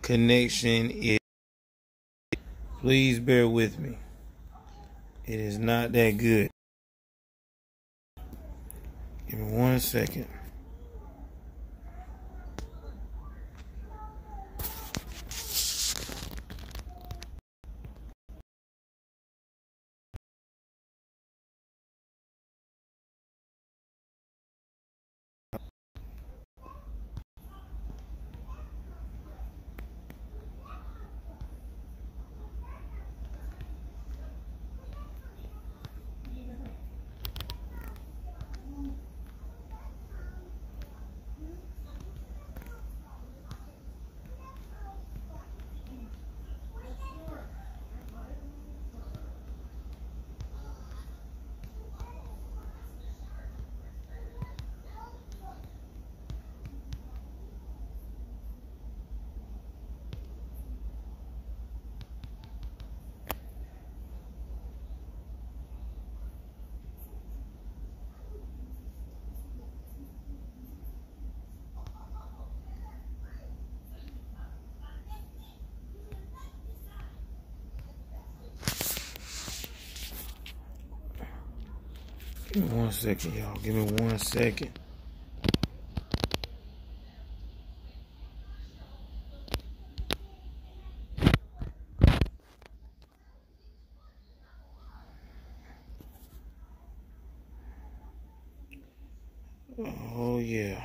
connection is, please bear with me. It is not that good. Give me 1 second. Give me 1 second, y'all. Give me 1 second. Oh, yeah.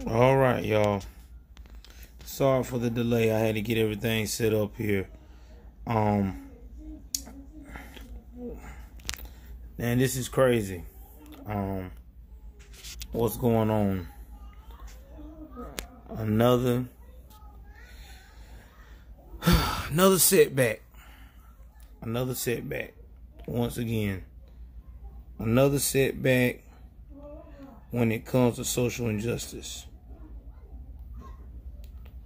All right, y'all. Sorry for the delay. I had to get everything set up here. Man, this is crazy. What's going on? Another setback. Another setback. Once again, another setback when it comes to social injustice.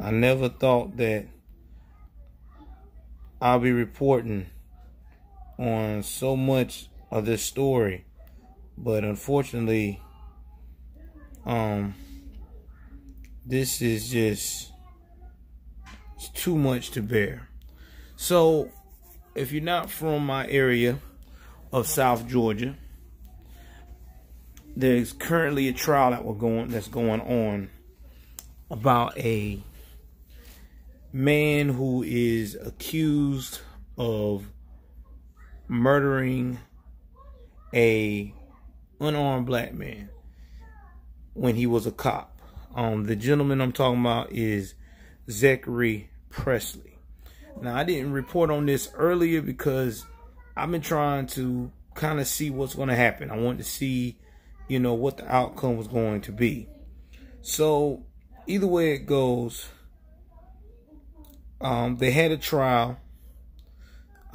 I never thought that I'll be reporting on so much of this story, but unfortunately, this is just, it's too much to bear. So, if you're not from my area of South Georgia, there's currently a trial that's going on about a man who is accused of murdering a unarmed black man when he was a cop. The gentleman I'm talking about is Zachary Presley. Now, I didn't report on this earlier because I've been trying to kind of see what's going to happen. I wanted to see, you know, what the outcome was going to be. So, either way it goes, they had a trial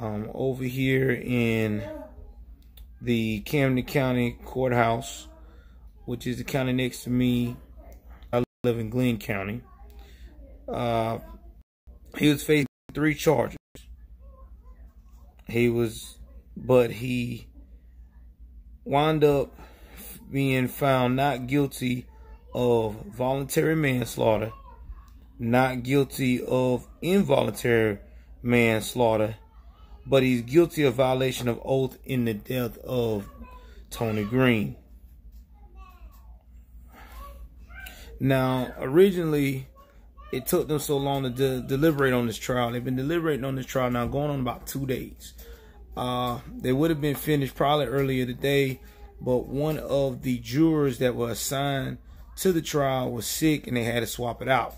over here in the Camden County Courthouse, which is the county next to me. I live in Glenn County. He was facing 3 charges. But he wound up being found not guilty of voluntary manslaughter, not guilty of involuntary manslaughter, but he's guilty of violation of oath in the death of Tony Green. Now, originally, it took them so long to deliberate on this trial. They've been deliberating on this trial now going on about 2 days. They would have been finished probably earlier today, but one of the jurors that were assigned to the trial was sick and they had to swap it out.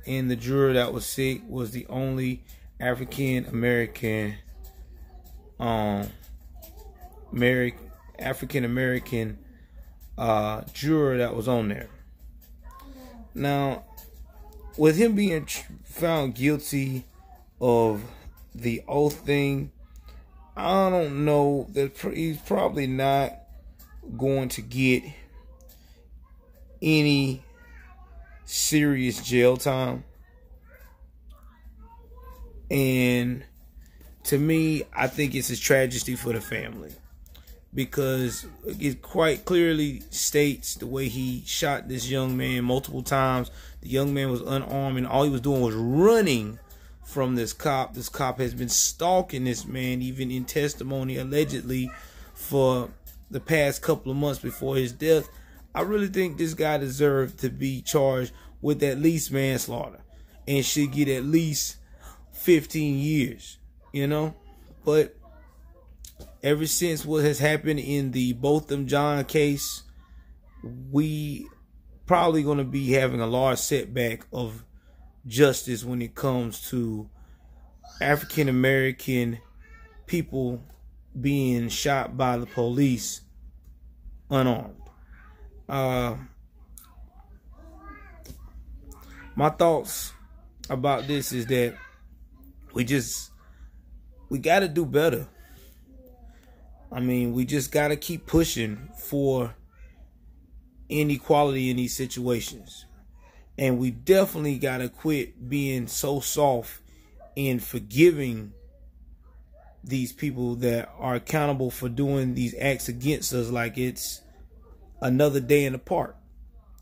And the juror that was sick was the only African American juror that was on there. Now, with him being found guilty of the oath thing, I don't know that he's probably not going to get any serious jail time. And to me, I think it's a tragedy for the family, because it quite clearly states the way he shot this young man multiple times. The young man was unarmed and all he was doing was running from this cop. This cop has been stalking this man, even in testimony, allegedly, for the past couple of months before his death. I really think this guy deserved to be charged with at least manslaughter and should get at least 15 years, you know? But ever since what has happened in the Botham John case, we probably going to be having a large setback of justice when it comes to African American people being shot by the police unarmed. My thoughts about this is that we got to do better. I mean, we just got to keep pushing for inequality in these situations. And we definitely got to quit being so soft in forgiving these people that are accountable for doing these acts against us like it's another day in the park.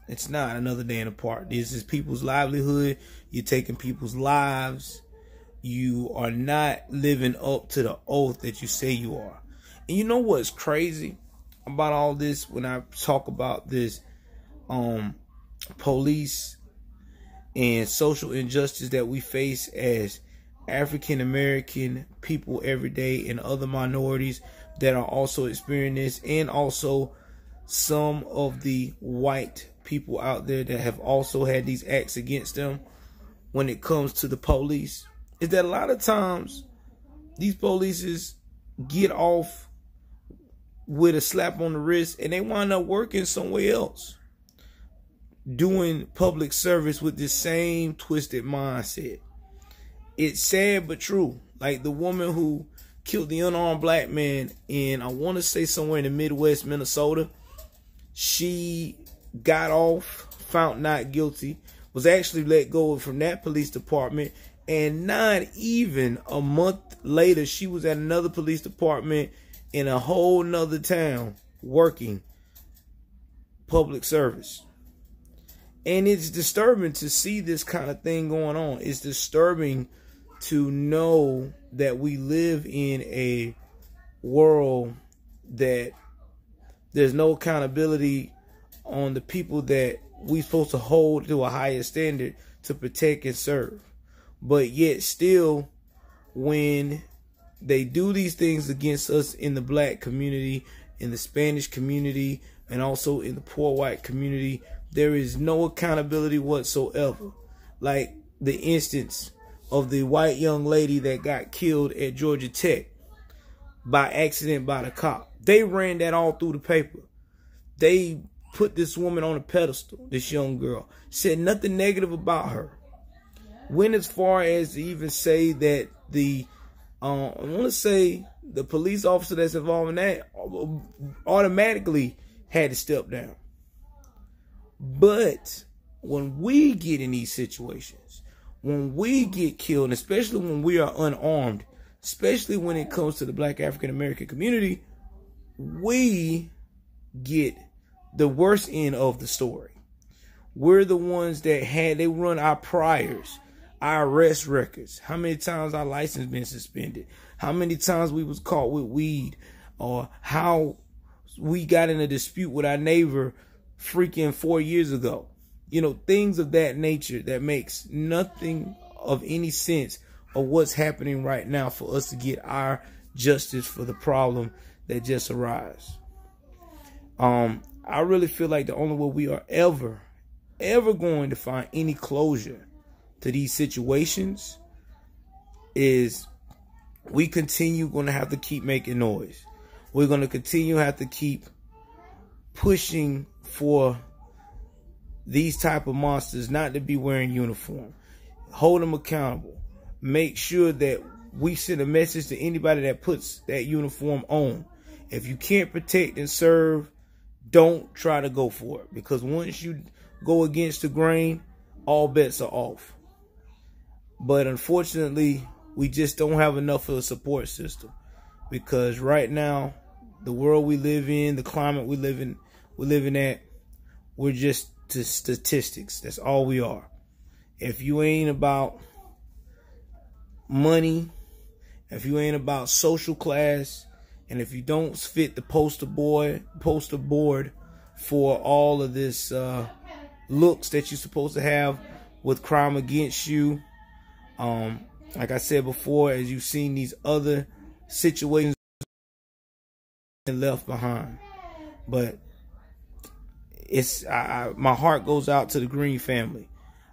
It's not another day in the park. This is people's livelihood. You're taking people's lives. You are not living up to the oath that you say you are. And you know what's crazy about all this when I talk about this police and social injustice that we face as African American people every day, and other minorities that are also experiencing this, and also some of the white people out there that have also had these acts against them when it comes to the police, is that a lot of times these polices get off with a slap on the wrist and they wind up working somewhere else, doing public service with this same twisted mindset. It's sad but true. Like the woman who killed the unarmed black man in, I want to say somewhere in the Midwest, Minnesota, she got off, found not guilty, was actually let go from that police department, and not even a month later, she was at another police department in a whole nother town working public service. And it's disturbing to see this kind of thing going on. It's disturbing to know that we live in a world that there's no accountability on the people that we're supposed to hold to a higher standard to protect and serve. But yet still, when they do these things against us in the black community, in the Spanish community, and also in the poor white community, there is no accountability whatsoever. Like the instance of the white young lady that got killed at Georgia Tech by accident by the cop. They ran that all through the paper. They put this woman on a pedestal, this young girl, said nothing negative about her. Went as far as to even say that the I want to say the police officer that's involved in that automatically had to step down. But when we get in these situations, when we get killed, especially when we are unarmed, especially when it comes to the black African American community, we get the worst end of the story. We're the ones that they run our priors, our arrest records, how many times our license been suspended, how many times we was caught with weed, or how we got in a dispute with our neighbor freaking 4 years ago. You know, things of that nature that makes nothing of any sense of what's happening right now for us to get our justice for the problem that just arose. I really feel like the only way we are ever going to find any closure to these situations is we continue going to have to keep making noise. We're going to continue to have to keep pushing for these type of monsters not to be wearing uniform. Hold them accountable. Make sure that we send a message to anybody that puts that uniform on. If you can't protect and serve, don't try to go for it. Because once you go against the grain, all bets are off. But unfortunately, we just don't have enough of a support system. Because right now, the world we live in, the climate we're living at, we're just statistics. That's all we are. If you ain't about money, if you ain't about social class, and if you don't fit the poster board for all of this looks that you're supposed to have with crime against you, like I said before, as you've seen these other situations left behind. But it's my heart goes out to the Green family.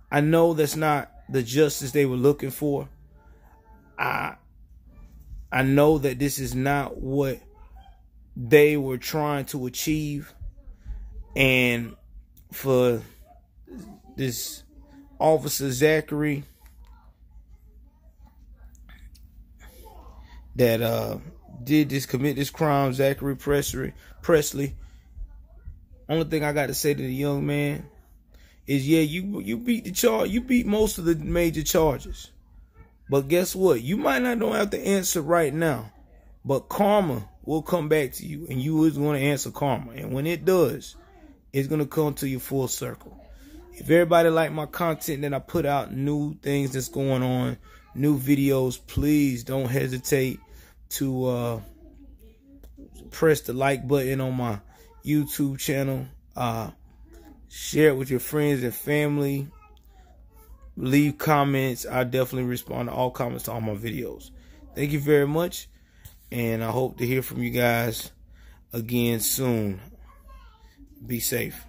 I know that's not the justice they were looking for. I know that this is not what they were trying to achieve. And for this officer Zachary that commit this crime, Zachary Presley, only thing I got to say to the young man is, yeah, you beat the charge. You beat most of the major charges. But guess what? You might not don't have to answer right now, but karma will come back to you, and you is going to answer karma. And when it does, it's going to come to you full circle. If everybody like my content that I put out, new things that's going on, new videos, please don't hesitate to press the like button on my YouTube channel. Share it with your friends and family. Leave comments. I definitely respond to all comments to all my videos. Thank you very much, and I hope to hear from you guys again soon. Be safe.